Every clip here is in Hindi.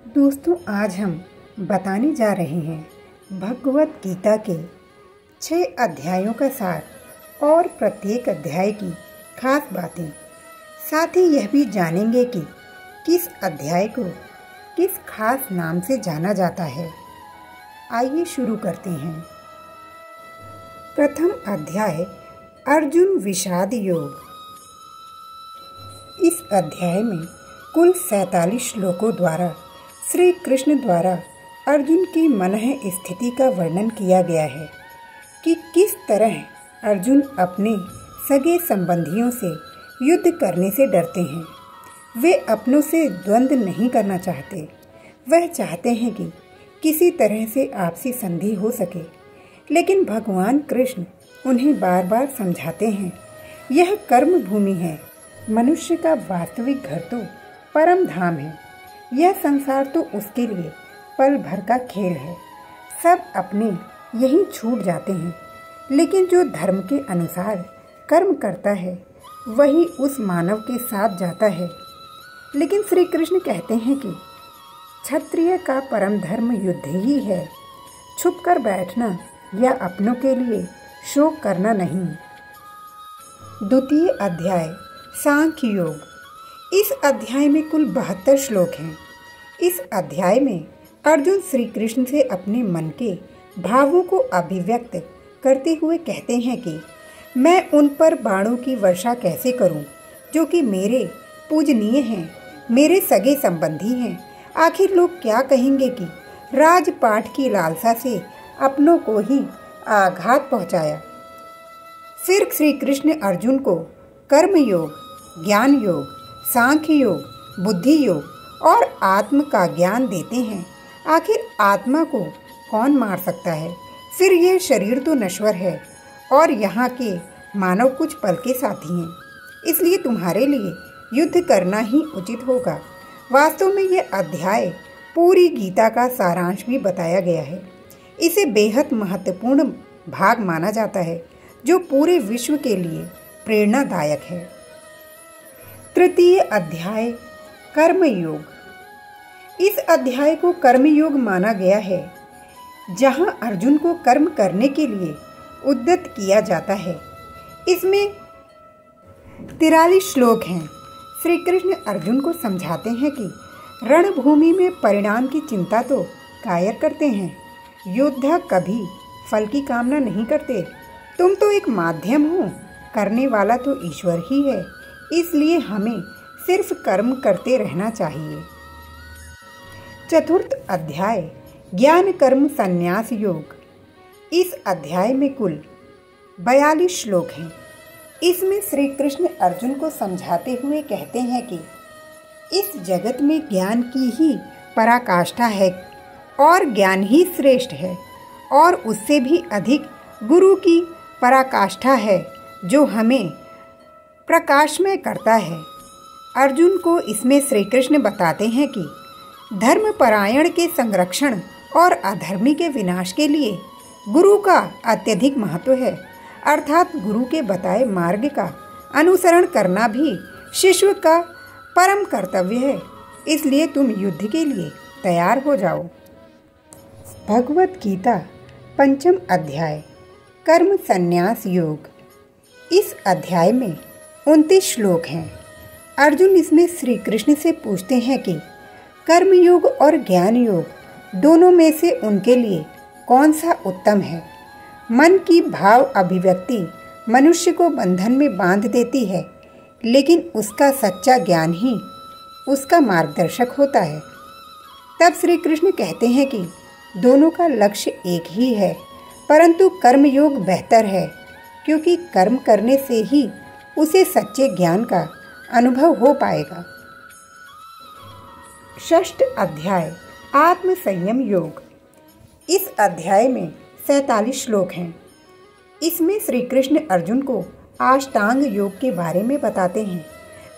दोस्तों, आज हम बताने जा रहे हैं भगवत गीता के 6 अध्यायों का सार और प्रत्येक अध्याय की खास बातें। साथ ही यह भी जानेंगे कि किस अध्याय को किस खास नाम से जाना जाता है। आइए शुरू करते हैं। प्रथम अध्याय अर्जुन विषाद योग। इस अध्याय में कुल 47 श्लोकों द्वारा श्री कृष्ण द्वारा अर्जुन की मनः स्थिति का वर्णन किया गया है कि किस तरह अर्जुन अपने सगे संबंधियों से युद्ध करने से डरते हैं। वे अपनों से द्वंद्व नहीं करना चाहते। वह चाहते हैं कि किसी तरह से आपसी संधि हो सके, लेकिन भगवान कृष्ण उन्हें बार बार समझाते हैं, यह कर्म भूमि है। मनुष्य का वास्तविक घर तो परम धाम है। यह संसार तो उसके लिए पल भर का खेल है। सब अपने यहीं छूट जाते हैं, लेकिन जो धर्म के अनुसार कर्म करता है वही उस मानव के साथ जाता है। लेकिन श्री कृष्ण कहते हैं कि क्षत्रिय का परम धर्म युद्ध ही है। छुपकर बैठना या अपनों के लिए शोक करना नहीं। द्वितीय अध्याय सांख्य योग। इस अध्याय में कुल 72 श्लोक हैं। इस अध्याय में अर्जुन श्री कृष्ण से अपने मन के भावों को अभिव्यक्त करते हुए कहते हैं कि मैं उन पर बाणों की वर्षा कैसे करूं, जो कि मेरे पूजनीय हैं, मेरे सगे संबंधी हैं। आखिर लोग क्या कहेंगे कि राजपाट की लालसा से अपनों को ही आघात पहुंचाया। फिर श्री कृष्ण अर्जुन को कर्म योग, ज्ञान योग, सांख्य योग, बुद्धि योग और आत्म का ज्ञान देते हैं। आखिर आत्मा को कौन मार सकता है? फिर यह शरीर तो नश्वर है और यहाँ के मानव कुछ पल के साथी हैं, इसलिए तुम्हारे लिए युद्ध करना ही उचित होगा। वास्तव में यह अध्याय पूरी गीता का सारांश भी बताया गया है। इसे बेहद महत्वपूर्ण भाग माना जाता है, जो पूरे विश्व के लिए प्रेरणादायक है। तृतीय अध्याय कर्मयोग। इस अध्याय को कर्मयोग माना गया है, जहां अर्जुन को कर्म करने के लिए उद्यत किया जाता है। इसमें 43 श्लोक हैं। श्री कृष्ण अर्जुन को समझाते हैं कि रणभूमि में परिणाम की चिंता तो कायर करते हैं, योद्धा कभी फल की कामना नहीं करते। तुम तो एक माध्यम हो, करने वाला तो ईश्वर ही है, इसलिए हमें सिर्फ कर्म करते रहना चाहिए। चतुर्थ अध्याय ज्ञान कर्म संन्यास योग। इस अध्याय में कुल 42 श्लोक हैं। इसमें श्री कृष्ण अर्जुन को समझाते हुए कहते हैं कि इस जगत में ज्ञान की ही पराकाष्ठा है और ज्ञान ही श्रेष्ठ है, और उससे भी अधिक गुरु की पराकाष्ठा है, जो हमें प्रकाशमय करता है। अर्जुन को इसमें श्री कृष्ण बताते हैं कि धर्मपरायण के संरक्षण और अधर्मी के विनाश के लिए गुरु का अत्यधिक महत्व है, अर्थात गुरु के बताए मार्ग का अनुसरण करना भी शिष्य का परम कर्तव्य है। इसलिए तुम युद्ध के लिए तैयार हो जाओ। भगवत गीता पंचम अध्याय कर्म संन्यास योग। इस अध्याय में 29 श्लोक हैं। अर्जुन इसमें श्री कृष्ण से पूछते हैं कि कर्म योग और ज्ञान योग दोनों में से उनके लिए कौन सा उत्तम है। मन की भाव अभिव्यक्ति मनुष्य को बंधन में बांध देती है, लेकिन उसका सच्चा ज्ञान ही उसका मार्गदर्शक होता है। तब श्री कृष्ण कहते हैं कि दोनों का लक्ष्य एक ही है, परंतु कर्मयोग बेहतर है, क्योंकि कर्म करने से ही उसे सच्चे ज्ञान का अनुभव हो पाएगा। षष्ठ अध्याय आत्म संयम योग। इस अध्याय में 47 श्लोक हैं। इसमें श्री कृष्ण अर्जुन को अष्टांग योग के बारे में बताते हैं।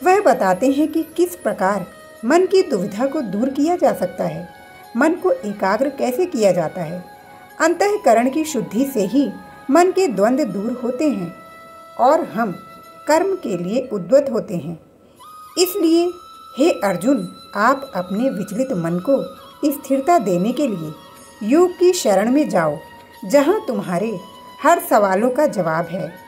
वह बताते हैं कि किस प्रकार मन की दुविधा को दूर किया जा सकता है, मन को एकाग्र कैसे किया जाता है। अंतःकरण की शुद्धि से ही मन के द्वंद्व दूर होते हैं और हम कर्म के लिए उद्यत होते हैं। इसलिए हे अर्जुन, आप अपने विचलित मन को स्थिरता देने के लिए योग की शरण में जाओ, जहाँ तुम्हारे हर सवालों का जवाब है।